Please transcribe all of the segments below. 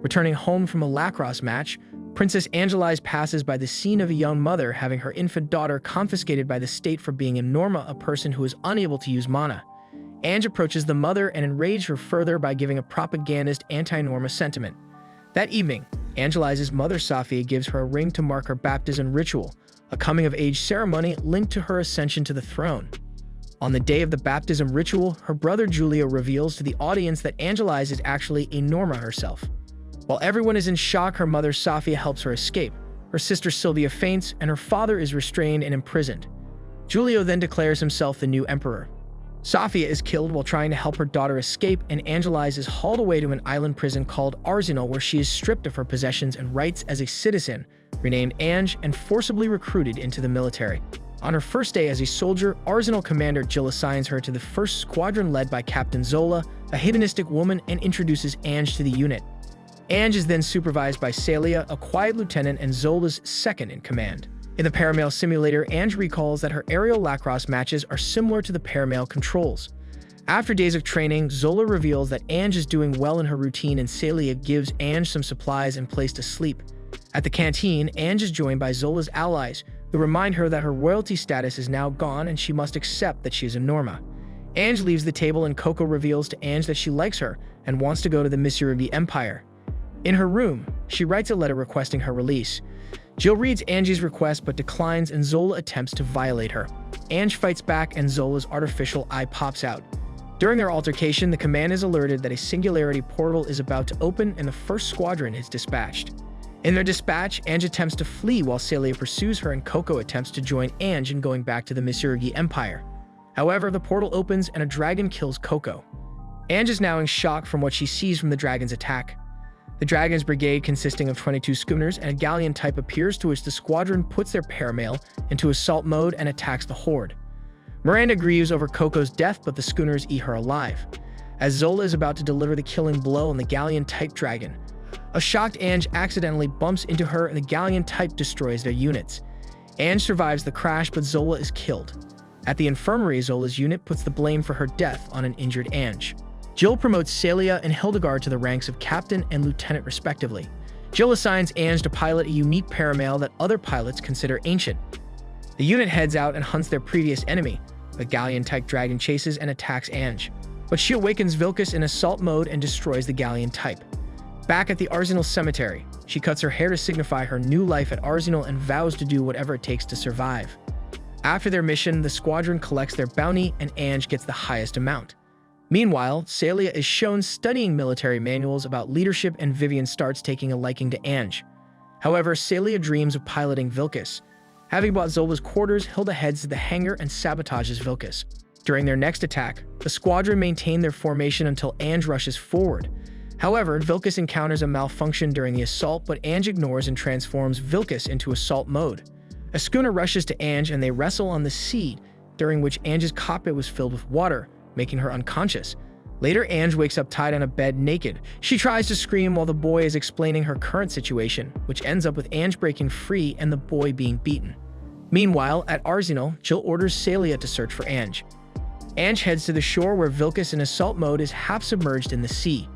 Returning home from a lacrosse match, Princess Angelise passes by the scene of a young mother having her infant daughter confiscated by the state for being a Norma, a person who is unable to use mana. Ange approaches the mother and enrages her further by giving a propagandist anti-Norma sentiment. That evening, Angelise's mother Sophia gives her a ring to mark her baptism ritual, a coming-of-age ceremony linked to her ascension to the throne. On the day of the baptism ritual, her brother Giulio reveals to the audience that Angelise is actually a Norma herself. While everyone is in shock, her mother Sophia helps her escape. Her sister Sylvia faints, and her father is restrained and imprisoned. Giulio then declares himself the new emperor. Sophia is killed while trying to help her daughter escape, and Angelise is hauled away to an island prison called Arsenal, where she is stripped of her possessions and rights as a citizen, renamed Ange, and forcibly recruited into the military. On her first day as a soldier, Arsenal commander Jill assigns her to the first squadron led by Captain Zola, a hedonistic woman, and introduces Ange to the unit. Ange is then supervised by Celia, a quiet lieutenant and Zola's second in command. In the Paramail simulator, Ange recalls that her aerial lacrosse matches are similar to the Paramail controls. After days of training, Zola reveals that Ange is doing well in her routine, and Celia gives Ange some supplies and place to sleep. At the canteen, Ange is joined by Zola's allies, who remind her that her royalty status is now gone and she must accept that she is a Norma. Ange leaves the table, and Coco reveals to Ange that she likes her and wants to go to the Misurugi Empire. In her room, she writes a letter requesting her release. Jill reads Angie's request but declines, and Zola attempts to violate her. Ange fights back and Zola's artificial eye pops out. During their altercation, the command is alerted that a singularity portal is about to open and the first squadron is dispatched. In their dispatch, Ange attempts to flee while Celia pursues her, and Coco attempts to join Ange in going back to the Misurugi Empire. However, the portal opens and a dragon kills Coco. Ange is now in shock from what she sees from the dragon's attack. The Dragon's brigade, consisting of 22 schooners and a galleon type, appears, to which the squadron puts their paramail into assault mode and attacks the horde. Miranda grieves over Coco's death, but the schooners eat her alive. As Zola is about to deliver the killing blow on the galleon type dragon, a shocked Ange accidentally bumps into her and the galleon type destroys their units. Ange survives the crash, but Zola is killed. At the infirmary, Zola's unit puts the blame for her death on an injured Ange. Jill promotes Celia and Hildegard to the ranks of captain and lieutenant respectively. Jill assigns Ange to pilot a unique paramail that other pilots consider ancient. The unit heads out and hunts their previous enemy. The galleon-type dragon chases and attacks Ange, but she awakens Vilcus in assault mode and destroys the galleon type. Back at the Arsenal cemetery, she cuts her hair to signify her new life at Arsenal and vows to do whatever it takes to survive. After their mission, the squadron collects their bounty and Ange gets the highest amount. Meanwhile, Celia is shown studying military manuals about leadership, and Vivian starts taking a liking to Ange. However, Celia dreams of piloting Vilcus. Having bought Zola's quarters, Hilda heads to the hangar and sabotages Vilcus. During their next attack, the squadron maintain their formation until Ange rushes forward. However, Vilcus encounters a malfunction during the assault, but Ange ignores and transforms Vilcus into assault mode. A schooner rushes to Ange and they wrestle on the sea, during which Ange's cockpit was filled with water, making her unconscious. Later, Ange wakes up tied on a bed naked. She tries to scream while the boy is explaining her current situation, which ends up with Ange breaking free and the boy being beaten. Meanwhile, at Arsenal, Jill orders Celia to search for Ange. Ange heads to the shore where Vilcus in assault mode is half submerged in the sea.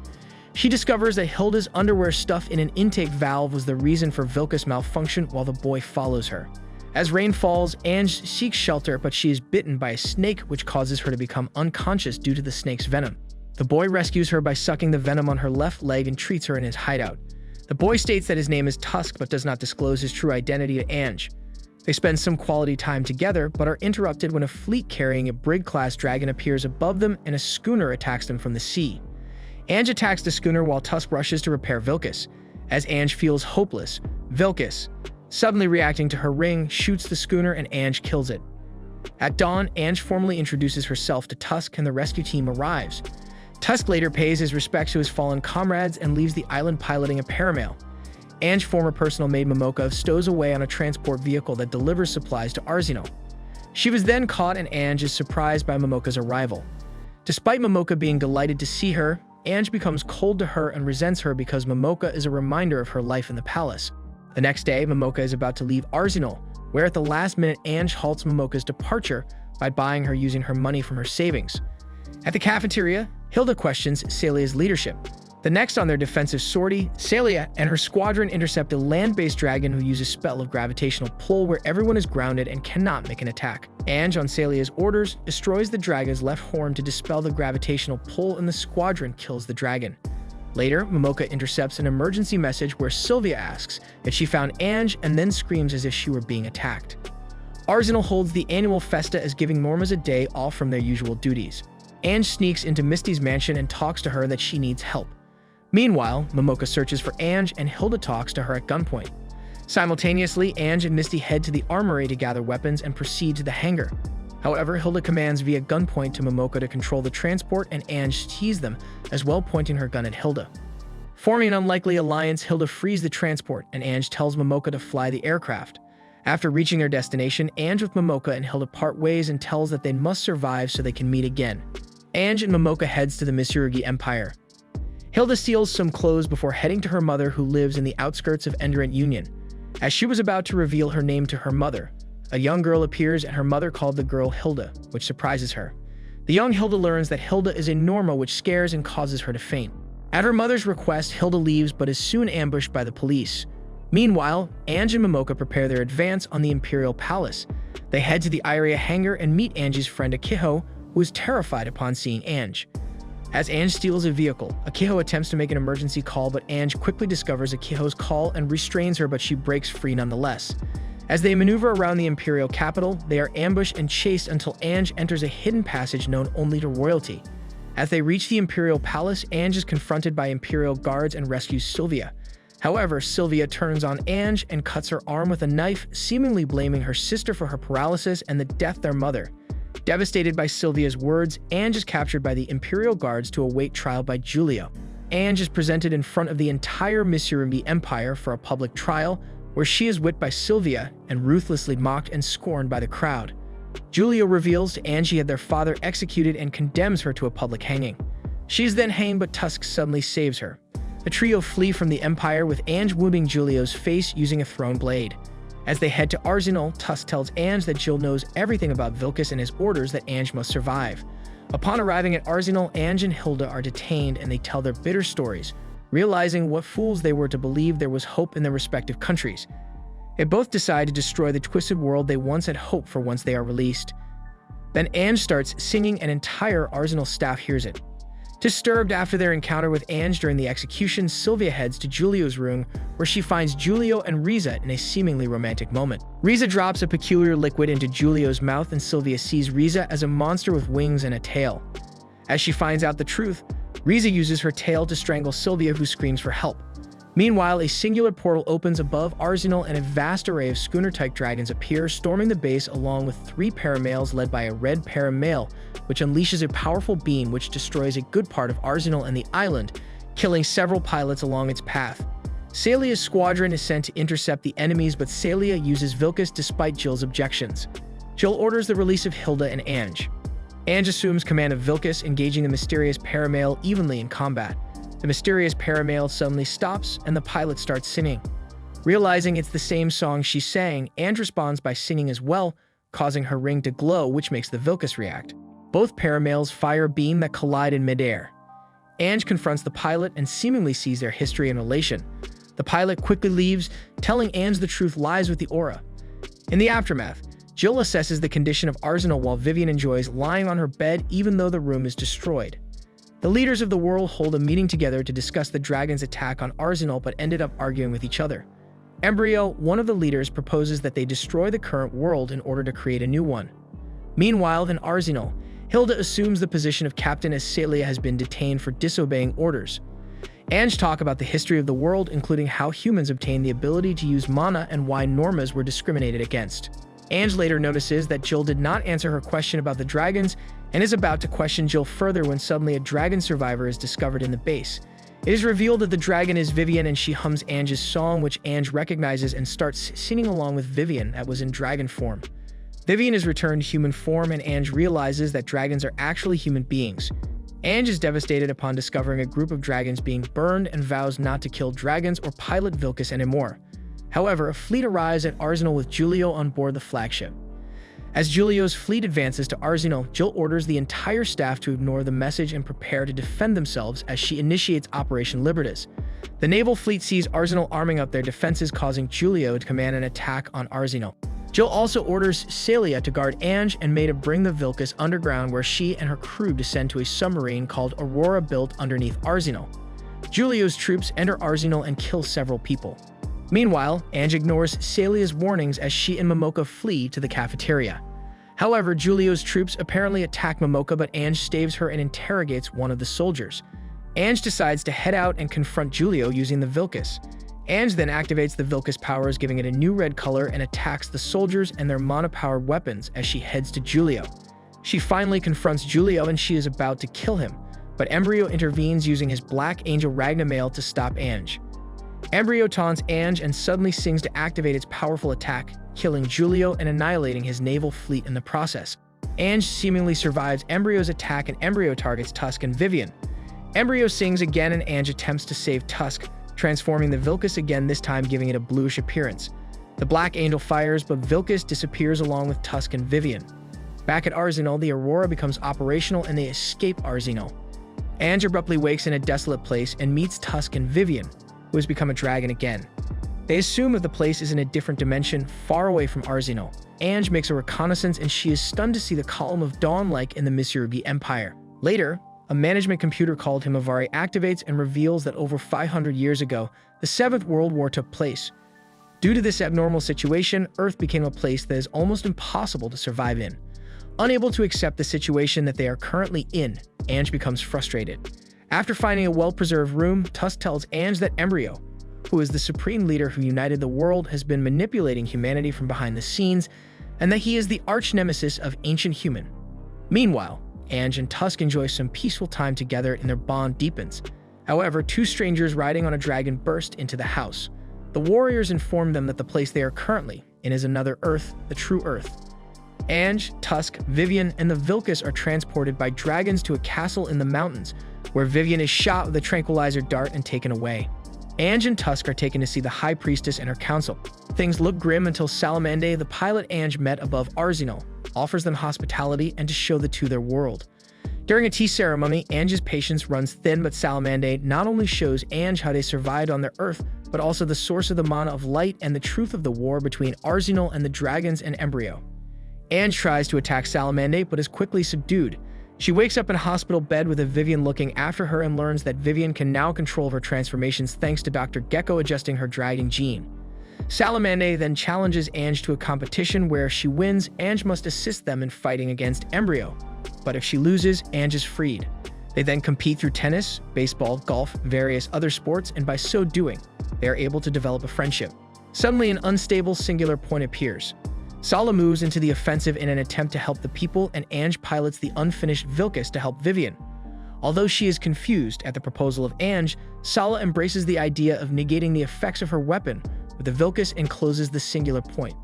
She discovers that Hilda's underwear stuff in an intake valve was the reason for Vilcus' malfunction while the boy follows her. As rain falls, Ange seeks shelter, but she is bitten by a snake, which causes her to become unconscious due to the snake's venom. The boy rescues her by sucking the venom on her left leg and treats her in his hideout. The boy states that his name is Tusk, but does not disclose his true identity to Ange. They spend some quality time together, but are interrupted when a fleet carrying a brig-class dragon appears above them and a schooner attacks them from the sea. Ange attacks the schooner while Tusk rushes to repair Vilcus. As Ange feels hopeless, Vilcus, suddenly reacting to her ring, shoots the schooner and Ange kills it. At dawn, Ange formally introduces herself to Tusk and the rescue team arrives. Tusk later pays his respects to his fallen comrades and leaves the island piloting a paramail. Ange's former personal maid Momoka stows away on a transport vehicle that delivers supplies to Arsenal. She was then caught and Ange is surprised by Momoka's arrival. Despite Momoka being delighted to see her, Ange becomes cold to her and resents her because Momoka is a reminder of her life in the palace. The next day, Momoka is about to leave Arsenal, where at the last minute Ange halts Momoka's departure by buying her using her money from her savings. At the cafeteria, Hilda questions Celia's leadership. The next on their defensive sortie, Celia and her squadron intercept a land-based dragon who uses spell of gravitational pull where everyone is grounded and cannot make an attack. Ange, on Celia's orders, destroys the dragon's left horn to dispel the gravitational pull, and the squadron kills the dragon. Later, Momoka intercepts an emergency message where Sylvia asks if she found Ange and then screams as if she were being attacked. Arsenal holds the annual festa as giving Normas a day off from their usual duties. Ange sneaks into Misty's mansion and talks to her that she needs help. Meanwhile, Momoka searches for Ange and Hilda talks to her at gunpoint. Simultaneously, Ange and Misty head to the armory to gather weapons and proceed to the hangar. However, Hilda commands via gunpoint to Momoka to control the transport, and Ange teases them, as well pointing her gun at Hilda. Forming an unlikely alliance, Hilda frees the transport, and Ange tells Momoka to fly the aircraft. After reaching their destination, Ange with Momoka and Hilda part ways and tells that they must survive so they can meet again. Ange and Momoka heads to the Misurugi Empire. Hilda steals some clothes before heading to her mother, who lives in the outskirts of Endurant Union. As she was about to reveal her name to her mother, a young girl appears, and her mother called the girl Hilda, which surprises her. The young Hilda learns that Hilda is a Norma, which scares and causes her to faint. At her mother's request, Hilda leaves but is soon ambushed by the police. Meanwhile, Ange and Momoka prepare their advance on the Imperial Palace. They head to the Iria hangar and meet Ange's friend Akiho, who is terrified upon seeing Ange. As Ange steals a vehicle, Akiho attempts to make an emergency call, but Ange quickly discovers Akiho's call and restrains her, but she breaks free nonetheless. As they maneuver around the Imperial capital, they are ambushed and chased until Ange enters a hidden passage known only to royalty. As they reach the Imperial Palace, Ange is confronted by Imperial guards and rescues Sylvia. However, Sylvia turns on Ange and cuts her arm with a knife, seemingly blaming her sister for her paralysis and the death of their mother. Devastated by Sylvia's words, Ange is captured by the Imperial guards to await trial by Giulio. Ange is presented in front of the entire Misurugi Empire for a public trial, where she is whipped by Sylvia and ruthlessly mocked and scorned by the crowd. Giulio reveals to Ange he had their father executed and condemns her to a public hanging. She is then hanged, but Tusk suddenly saves her. The trio flee from the Empire, with Ange wounding Giulio's face using a thrown blade. As they head to Arsenal, Tusk tells Ange that Jill knows everything about Vilkas and his orders that Ange must survive. Upon arriving at Arsenal, Ange and Hilda are detained and they tell their bitter stories, realizing what fools they were to believe there was hope in their respective countries. They both decide to destroy the twisted world they once had hoped for once they are released. Then Ange starts singing, and entire Arsenal staff hears it. Disturbed after their encounter with Ange during the execution, Sylvia heads to Giulio's room, where she finds Giulio and Riza in a seemingly romantic moment. Riza drops a peculiar liquid into Giulio's mouth, and Sylvia sees Riza as a monster with wings and a tail. As she finds out the truth, Riza uses her tail to strangle Sylvia, who screams for help. Meanwhile, a singular portal opens above Arsenal, and a vast array of schooner-type dragons appear, storming the base along with 3 paramales led by a red paramale, which unleashes a powerful beam which destroys a good part of Arsenal and the island, killing several pilots along its path. Celia's squadron is sent to intercept the enemies, but Celia uses Vilkas despite Jill's objections. Jill orders the release of Hilda and Ange. Ange assumes command of Vilkas, engaging the mysterious paramale evenly in combat. The mysterious paramale suddenly stops, and the pilot starts singing. Realizing it's the same song she sang, Ange responds by singing as well, causing her ring to glow, which makes the Vilkas react. Both paramales fire a beam that collide in midair. Ange confronts the pilot and seemingly sees their history and relation. The pilot quickly leaves, telling Ange the truth lies with the aura. In the aftermath, Jill assesses the condition of Arsenal while Vivian enjoys lying on her bed even though the room is destroyed. The leaders of the world hold a meeting together to discuss the dragon's attack on Arsenal, but ended up arguing with each other. Embryo, one of the leaders, proposes that they destroy the current world in order to create a new one. Meanwhile, in Arsenal, Hilda assumes the position of captain as Celia has been detained for disobeying orders. Ange talks about the history of the world, including how humans obtained the ability to use mana and why Normas were discriminated against. Ange later notices that Jill did not answer her question about the dragons and is about to question Jill further when suddenly a dragon survivor is discovered in the base. It is revealed that the dragon is Vivian, and she hums Ange's song, which Ange recognizes and starts singing along with Vivian that was in dragon form. Vivian is returned to human form, and Ange realizes that dragons are actually human beings. Ange is devastated upon discovering a group of dragons being burned and vows not to kill dragons or pilot Vilkas anymore. However, a fleet arrives at Arsenal with Giulio on board the flagship. As Giulio's fleet advances to Arsenal, Jill orders the entire staff to ignore the message and prepare to defend themselves as she initiates Operation Libertas. The naval fleet sees Arsenal arming up their defenses, causing Giulio to command an attack on Arsenal. Jill also orders Celia to guard Ange and May to bring the Vilcus underground, where she and her crew descend to a submarine called Aurora built underneath Arsenal. Giulio's troops enter Arsenal and kill several people. Meanwhile, Ange ignores Celia's warnings as she and Momoka flee to the cafeteria. However, Giulio's troops apparently attack Momoka, but Ange staves her and interrogates one of the soldiers. Ange decides to head out and confront Giulio using the Vilcus. Ange then activates the Vilcus powers, giving it a new red color, and attacks the soldiers and their mana-powered weapons as she heads to Giulio. She finally confronts Giulio and she is about to kill him, but Embryo intervenes using his Black Angel Ragnamail to stop Ange. Embryo taunts Ange and suddenly sings to activate its powerful attack, killing Giulio and annihilating his naval fleet in the process. Ange seemingly survives Embryo's attack and Embryo targets Tusk and Vivian. Embryo sings again and Ange attempts to save Tusk, transforming the Vilcus again, this time giving it a bluish appearance. The Black Angel fires, but Vilcus disappears along with Tusk and Vivian. Back at Arsenal, the Aurora becomes operational and they escape Arsenal. Ange abruptly wakes in a desolate place and meets Tusk and Vivian, who has become a dragon again. They assume that the place is in a different dimension, far away from Arsenal. Ange makes a reconnaissance and she is stunned to see the Column of Dawn like in the Misurugi Empire. Later, a management computer called Himawari activates and reveals that over 500 years ago, the 7th World War took place. Due to this abnormal situation, Earth became a place that is almost impossible to survive in. Unable to accept the situation that they are currently in, Ange becomes frustrated. After finding a well-preserved room, Tusk tells Ange that Embryo, who is the supreme leader who united the world, has been manipulating humanity from behind the scenes, and that he is the arch-nemesis of ancient human. Meanwhile, Ange and Tusk enjoy some peaceful time together and their bond deepens. However, two strangers riding on a dragon burst into the house. The warriors inform them that the place they are currently in is another Earth, the true Earth. Ange, Tusk, Vivian, and the Vilcus are transported by dragons to a castle in the mountains, where Vivian is shot with a tranquilizer dart and taken away. Ange and Tusk are taken to see the High Priestess and her council. Things look grim until Salamande, the pilot Ange met above Arsenal, offers them hospitality and to show the two their world. During a tea ceremony, Ange's patience runs thin, but Salamande not only shows Ange how they survived on their Earth, but also the source of the mana of light and the truth of the war between Arsenal and the dragons and Embryo. Ange tries to attack Salamande, but is quickly subdued. She wakes up in a hospital bed with a Vivian looking after her and learns that Vivian can now control her transformations thanks to Dr. Gecko adjusting her dragon gene. Salamande then challenges Ange to a competition where if she wins, Ange must assist them in fighting against Embryo. But if she loses, Ange is freed. They then compete through tennis, baseball, golf, various other sports, and by so doing, they are able to develop a friendship. Suddenly, an unstable singular point appears. Sala moves into the offensive in an attempt to help the people, and Ange pilots the unfinished Vilcus to help Vivian. Although she is confused at the proposal of Ange, Sala embraces the idea of negating the effects of her weapon with the Vilcus and closes the singular point.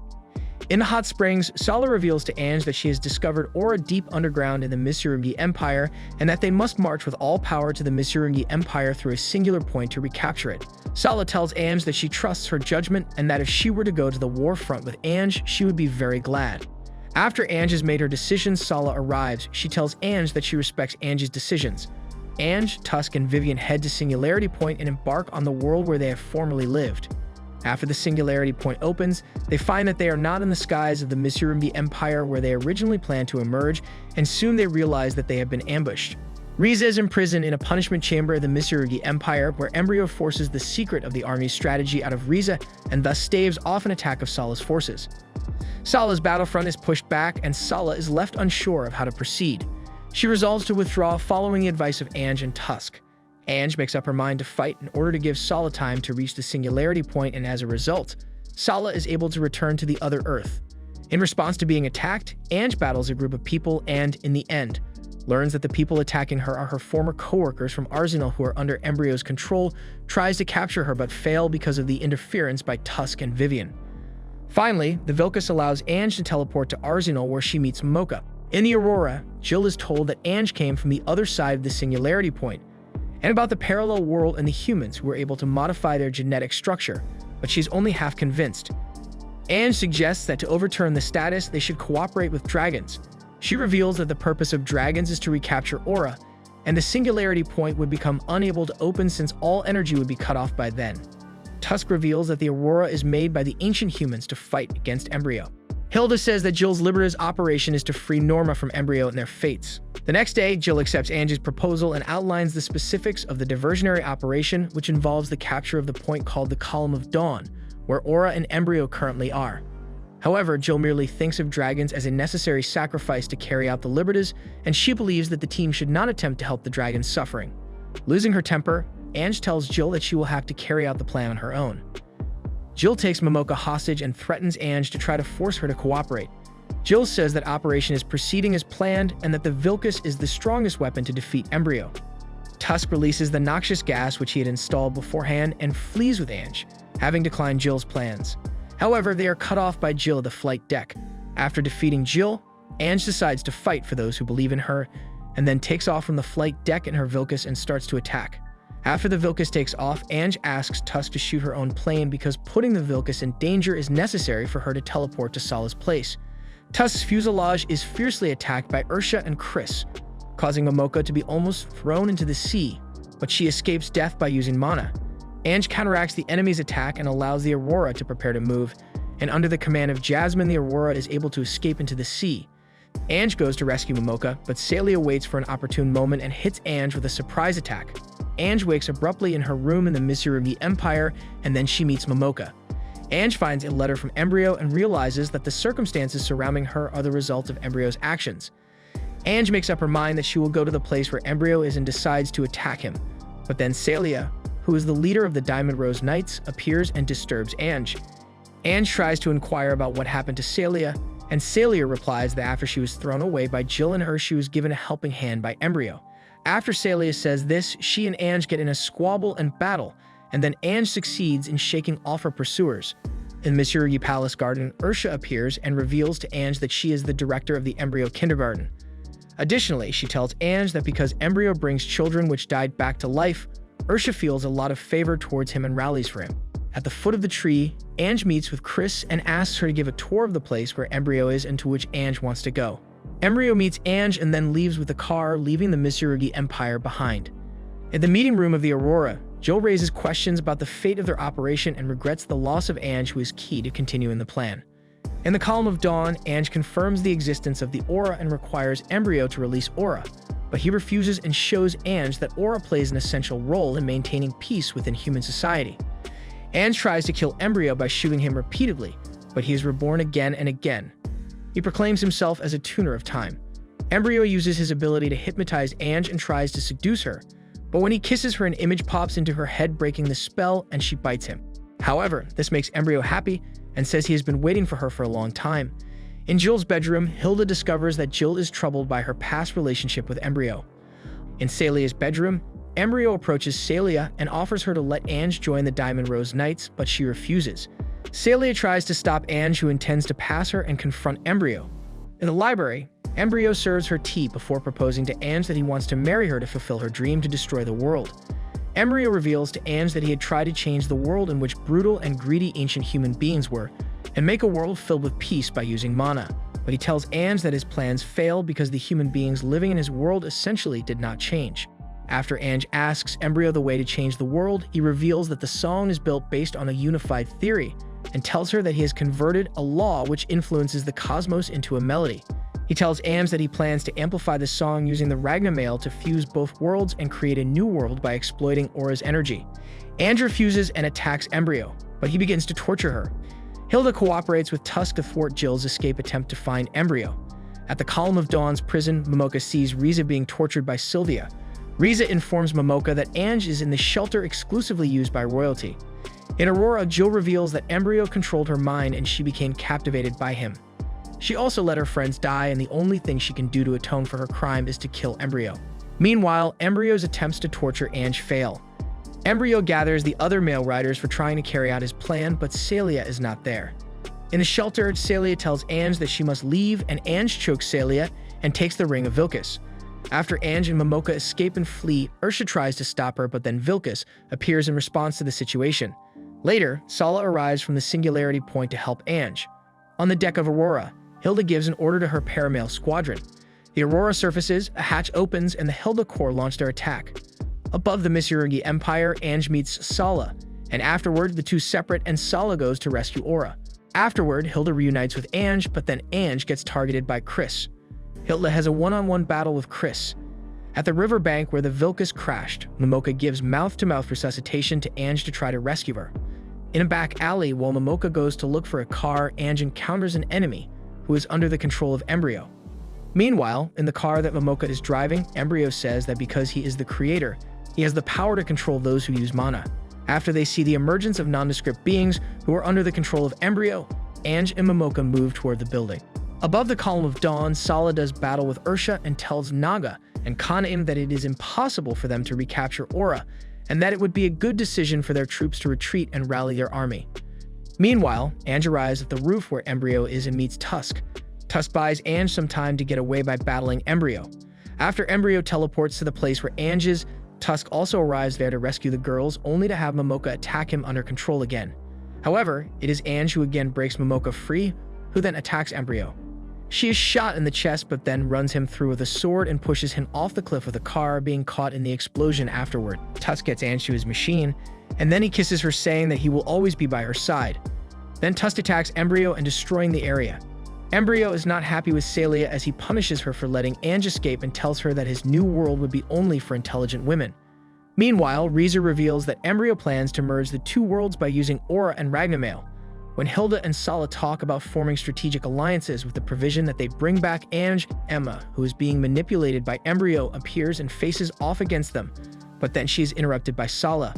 In the hot springs, Sala reveals to Ange that she has discovered Aura deep underground in the Misurugi Empire and that they must march with all power to the Misurugi Empire through a singular point to recapture it. Sala tells Ange that she trusts her judgment and that if she were to go to the war front with Ange, she would be very glad. After Ange has made her decision, Sala arrives. She tells Ange that she respects Ange's decisions. Ange, Tusk, and Vivian head to Singularity Point and embark on the world where they have formerly lived. After the Singularity Point opens, they find that they are not in the skies of the Misurugi Empire where they originally planned to emerge, and soon they realize that they have been ambushed. Riza is imprisoned in a punishment chamber of the Misurugi Empire, where Embryo forces the secret of the army's strategy out of Riza and thus staves off an attack of Sala's forces. Sala's battlefront is pushed back, and Sala is left unsure of how to proceed. She resolves to withdraw following the advice of Ange and Tusk. Ange makes up her mind to fight in order to give Sala time to reach the Singularity Point, and as a result, Sala is able to return to the other Earth. In response to being attacked, Ange battles a group of people and, in the end, learns that the people attacking her are her former co-workers from Arsenal who are under Embryo's control, tries to capture her but fail because of the interference by Tusk and Vivian. Finally, the Vilcus allows Ange to teleport to Arsenal where she meets Mocha. In the Aurora, Jill is told that Ange came from the other side of the Singularity Point, and about the parallel world and the humans who were able to modify their genetic structure, but she's only half convinced. Ange suggests that to overturn the status, they should cooperate with dragons. She reveals that the purpose of dragons is to recapture aura, and the singularity point would become unable to open since all energy would be cut off by then. Tusk reveals that the aurora is made by the ancient humans to fight against Embryo. Hilda says that Jill's liberative operation is to free Norma from Embryo and their fates. The next day, Jill accepts Ange's proposal and outlines the specifics of the diversionary operation, which involves the capture of the point called the Column of Dawn, where Aura and Embryo currently are. However, Jill merely thinks of dragons as a necessary sacrifice to carry out the liberties, and she believes that the team should not attempt to help the dragons suffering. Losing her temper, Ange tells Jill that she will have to carry out the plan on her own. Jill takes Momoka hostage and threatens Ange to try to force her to cooperate. Jill says that operation is proceeding as planned and that the Vilcus is the strongest weapon to defeat Embryo. Tusk releases the noxious gas which he had installed beforehand and flees with Ange, having declined Jill's plans. However, they are cut off by Jill at the flight deck. After defeating Jill, Ange decides to fight for those who believe in her, and then takes off from the flight deck in her Vilcus and starts to attack. After the Vilcus takes off, Ange asks Tusk to shoot her own plane because putting the Vilcus in danger is necessary for her to teleport to Sala's place. Tusk's fuselage is fiercely attacked by Ursha and Chris, causing Momoka to be almost thrown into the sea, but she escapes death by using mana. Ange counteracts the enemy's attack and allows the Aurora to prepare to move, and under the command of Jasmine, the Aurora is able to escape into the sea. Ange goes to rescue Momoka, but Celia waits for an opportune moment and hits Ange with a surprise attack. Ange wakes abruptly in her room in the Misurugi Empire, and then she meets Momoka. Ange finds a letter from Embryo and realizes that the circumstances surrounding her are the result of Embryo's actions. Ange makes up her mind that she will go to the place where Embryo is and decides to attack him. But then Celia, who is the leader of the Diamond Rose Knights, appears and disturbs Ange. Ange tries to inquire about what happened to Celia, and Celia replies that after she was thrown away by Jill and her, she was given a helping hand by Embryo. After Celia says this, she and Ange get in a squabble and battle, and then Ange succeeds in shaking off her pursuers. In Misurugi Palace Garden, Ursha appears and reveals to Ange that she is the director of the Embryo Kindergarten. Additionally, she tells Ange that because Embryo brings children which died back to life, Ursha feels a lot of favor towards him and rallies for him. At the foot of the tree, Ange meets with Chris and asks her to give a tour of the place where Embryo is and to which Ange wants to go. Embryo meets Ange and then leaves with the car, leaving the Misurugi Empire behind. In the meeting room of the Aurora, Jill raises questions about the fate of their operation and regrets the loss of Ange, who is key to continuing the plan. In the Column of Dawn, Ange confirms the existence of the Aura and requires Embryo to release Aura, but he refuses and shows Ange that Aura plays an essential role in maintaining peace within human society. Ange tries to kill Embryo by shooting him repeatedly, but he is reborn again and again. He proclaims himself as a tuner of time. Embryo uses his ability to hypnotize Ange and tries to seduce her, but when he kisses her, an image pops into her head, breaking the spell, and she bites him. However, this makes Embryo happy and says he has been waiting for her for a long time. In Jill's bedroom, Hilda discovers that Jill is troubled by her past relationship with Embryo. In Celia's bedroom, Embryo approaches Celia and offers her to let Ange join the Diamond Rose Knights, but she refuses. Celia tries to stop Ange, who intends to pass her and confront Embryo. In the library, Embryo serves her tea before proposing to Ange that he wants to marry her to fulfill her dream to destroy the world. Embryo reveals to Ange that he had tried to change the world in which brutal and greedy ancient human beings were, and make a world filled with peace by using mana. But he tells Ange that his plans failed because the human beings living in his world essentially did not change. After Ange asks Embryo the way to change the world, he reveals that the song is built based on a unified theory, and tells her that he has converted a law which influences the cosmos into a melody. He tells Ange that he plans to amplify the song using the Ragnamail to fuse both worlds and create a new world by exploiting Aura's energy. Ange refuses and attacks Embryo, but he begins to torture her. Hilda cooperates with Tusk to thwart Jill's escape attempt to find Embryo. At the Column of Dawn's prison, Momoka sees Riza being tortured by Sylvia. Riza informs Momoka that Ange is in the shelter exclusively used by royalty. In Aurora, Jill reveals that Embryo controlled her mind and she became captivated by him. She also let her friends die, and the only thing she can do to atone for her crime is to kill Embryo. Meanwhile, Embryo's attempts to torture Ange fail. Embryo gathers the other male riders for trying to carry out his plan, but Celia is not there. In the shelter, Celia tells Ange that she must leave, and Ange chokes Celia and takes the Ring of Vilcus. After Ange and Momoka escape and flee, Ursha tries to stop her, but then Vilcus appears in response to the situation. Later, Sala arrives from the Singularity Point to help Ange. On the deck of Aurora, Hilda gives an order to her paramail squadron. The Aurora surfaces, a hatch opens, and the Hilda Corps launch their attack. Above the Misurugi Empire, Ange meets Sala, and afterward, the two separate and Sala goes to rescue Aura. Afterward, Hilda reunites with Ange, but then Ange gets targeted by Chris. Hilda has a one-on-one battle with Chris. At the riverbank where the Vilcus crashed, Momoka gives mouth-to-mouth resuscitation to Ange to try to rescue her. In a back alley, while Momoka goes to look for a car, Ange encounters an enemy who is under the control of Embryo. Meanwhile, in the car that Momoka is driving, Embryo says that because he is the creator, he has the power to control those who use mana. After they see the emergence of nondescript beings who are under the control of Embryo, Ange and Momoka move toward the building. Above the Column of Dawn, Sala does battle with Ursha and tells Naga and Kanaim that it is impossible for them to recapture Aura, and that it would be a good decision for their troops to retreat and rally their army. Meanwhile, Ange arrives at the roof where Embryo is and meets Tusk. Tusk buys Ange some time to get away by battling Embryo. After Embryo teleports to the place where Ange is, Tusk also arrives there to rescue the girls, only to have Momoka attack him under control again. However, it is Ange who again breaks Momoka free, who then attacks Embryo. She is shot in the chest but then runs him through with a sword and pushes him off the cliff with a car, being caught in the explosion afterward. Tusk gets Ange to his machine, and then he kisses her, saying that he will always be by her side. Then Tusk attacks Embryo and destroying the area. Embryo is not happy with Celia as he punishes her for letting Ange escape and tells her that his new world would be only for intelligent women. Meanwhile, Riza reveals that Embryo plans to merge the two worlds by using Aura and Ragnamail. When Hilda and Sala talk about forming strategic alliances with the provision that they bring back Ange, Emma, who is being manipulated by Embryo, appears and faces off against them, but then she is interrupted by Sala.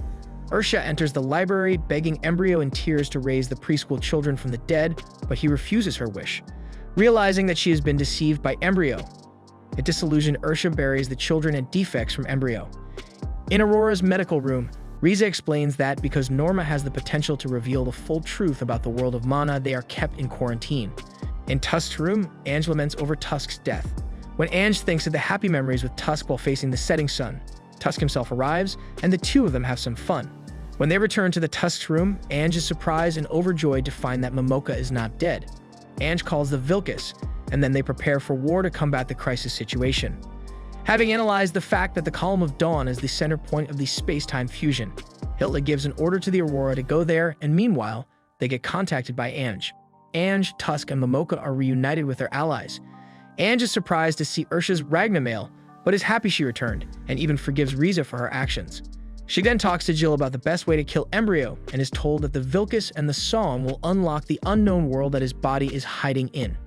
Ursha enters the library, begging Embryo in tears to raise the preschool children from the dead, but he refuses her wish. Realizing that she has been deceived by Embryo, a disillusioned Ursha buries the children and defects from Embryo. In Aurora's medical room, Riza explains that because Norma has the potential to reveal the full truth about the world of mana, they are kept in quarantine. In Tusk's room, Ange laments over Tusk's death. When Ange thinks of the happy memories with Tusk while facing the setting sun, Tusk himself arrives, and the two of them have some fun. When they return to the Tusk's room, Ange is surprised and overjoyed to find that Momoka is not dead. Ange calls the Vilcus, and then they prepare for war to combat the crisis situation. Having analyzed the fact that the Column of Dawn is the center point of the space-time fusion, Hilda gives an order to the Aurora to go there, and meanwhile, they get contacted by Ange. Ange, Tusk, and Momoka are reunited with their allies. Ange is surprised to see Ursha's Ragnamail, but is happy she returned, and even forgives Riza for her actions. She then talks to Jill about the best way to kill Embryo, and is told that the Vilcus and the song will unlock the unknown world that his body is hiding in.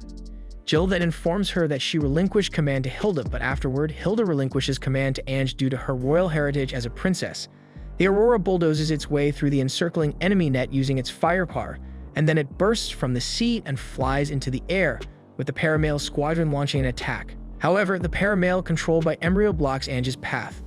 Jill then informs her that she relinquished command to Hilda, but afterward, Hilda relinquishes command to Ange due to her royal heritage as a princess. The Aurora bulldozes its way through the encircling enemy net using its fire car, and then it bursts from the sea and flies into the air, with the Paramail squadron launching an attack. However, the Paramail controlled by Embryo blocks Ange's path.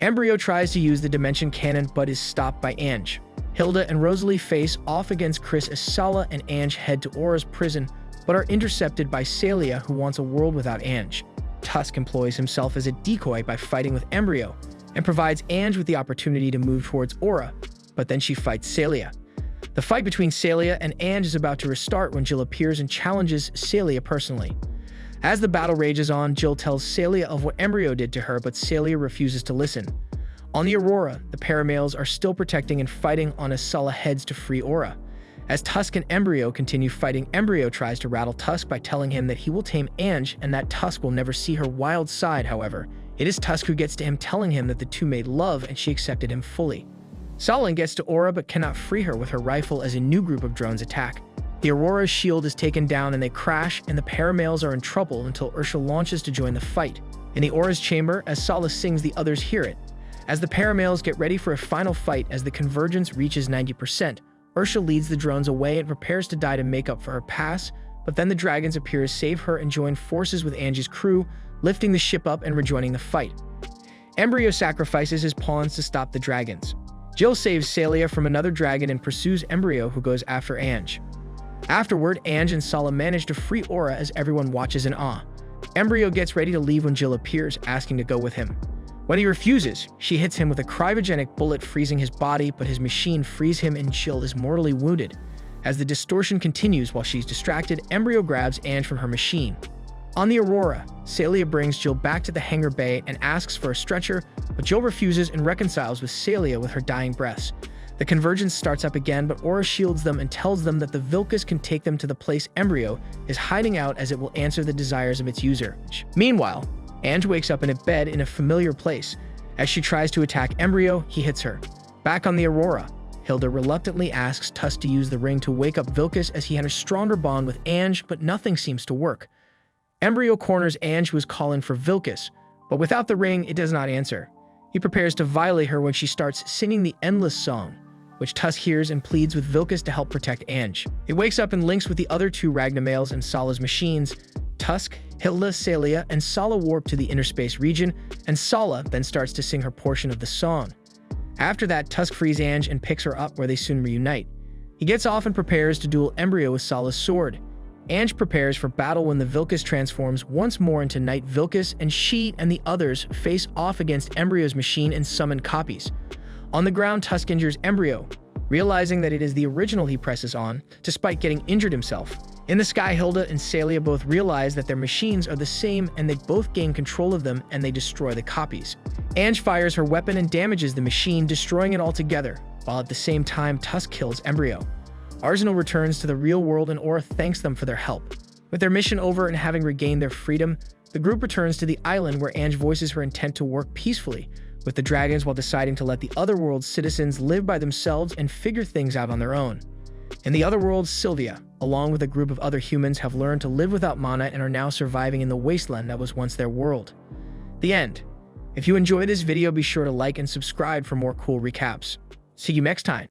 Embryo tries to use the Dimension Cannon but is stopped by Ange. Hilda and Rosalie face off against Chris as Sala and Ange head to Aura's prison, but are intercepted by Celia, who wants a world without Ange. Tusk employs himself as a decoy by fighting with Embryo, and provides Ange with the opportunity to move towards Aura, but then she fights Celia. The fight between Celia and Ange is about to restart when Jill appears and challenges Celia personally. As the battle rages on, Jill tells Celia of what Embryo did to her, but Celia refuses to listen. On the Aurora, the Paramails are still protecting and fighting on as Sala heads to free Aura. As Tusk and Embryo continue fighting, Embryo tries to rattle Tusk by telling him that he will tame Ange and that Tusk will never see her wild side. However, it is Tusk who gets to him, telling him that the two made love and she accepted him fully. Sala gets to Aura but cannot free her with her rifle as a new group of drones attack. The Aurora's shield is taken down and they crash, and the Paramails are in trouble until Ursha launches to join the fight. In the Aura's chamber, as Sala sings, the others hear it. As the Paramails get ready for a final fight as the convergence reaches 90%, Ursha leads the drones away and prepares to die to make up for her past, but then the dragons appear to save her and join forces with Ange's crew, lifting the ship up and rejoining the fight. Embryo sacrifices his pawns to stop the dragons. Jill saves Celia from another dragon and pursues Embryo, who goes after Ange. Afterward, Ange and Sala manage to free Aura as everyone watches in awe. Embryo gets ready to leave when Jill appears, asking to go with him. When he refuses, she hits him with a cryogenic bullet, freezing his body, but his machine frees him and Jill is mortally wounded. As the distortion continues while she's distracted, Embryo grabs Ange from her machine. On the Aurora, Celia brings Jill back to the hangar bay and asks for a stretcher, but Jill refuses and reconciles with Celia with her dying breaths. The convergence starts up again, but Aura shields them and tells them that the Vilcus can take them to the place Embryo is hiding out, as it will answer the desires of its user. Meanwhile, Ange wakes up in a bed in a familiar place. As she tries to attack Embryo, he hits her. Back on the Aurora, Hilda reluctantly asks Tusk to use the ring to wake up Vilcus, as he had a stronger bond with Ange, but nothing seems to work. Embryo corners Ange, who is calling for Vilcus, but without the ring, it does not answer. He prepares to violate her when she starts singing the Endless Song, which Tusk hears and pleads with Vilcus to help protect Ange. It wakes up and links with the other two Ragna males and Sala's machines. Tusk, Hilda, Celia, and Sala warp to the inner space region, and Sala then starts to sing her portion of the song. After that, Tusk frees Ange and picks her up, where they soon reunite. He gets off and prepares to duel Embryo with Sala's sword. Ange prepares for battle when the Vilcus transforms once more into Knight Vilcus, and she and the others face off against Embryo's machine and summon copies. On the ground, Tusk injures Embryo. Realizing that it is the original, he presses on, despite getting injured himself. In the sky, Hilda and Celia both realize that their machines are the same, and they both gain control of them, and they destroy the copies. Ange fires her weapon and damages the machine, destroying it altogether, while at the same time Tusk kills Embryo. Arsenal returns to the real world, and Aura thanks them for their help. With their mission over and having regained their freedom, the group returns to the island, where Ange voices her intent to work peacefully with the dragons while deciding to let the Otherworld's citizens live by themselves and figure things out on their own. In the Otherworld, Sylvia, along with a group of other humans, have learned to live without mana and are now surviving in the wasteland that was once their world. The end. If you enjoyed this video, be sure to like and subscribe for more cool recaps. See you next time.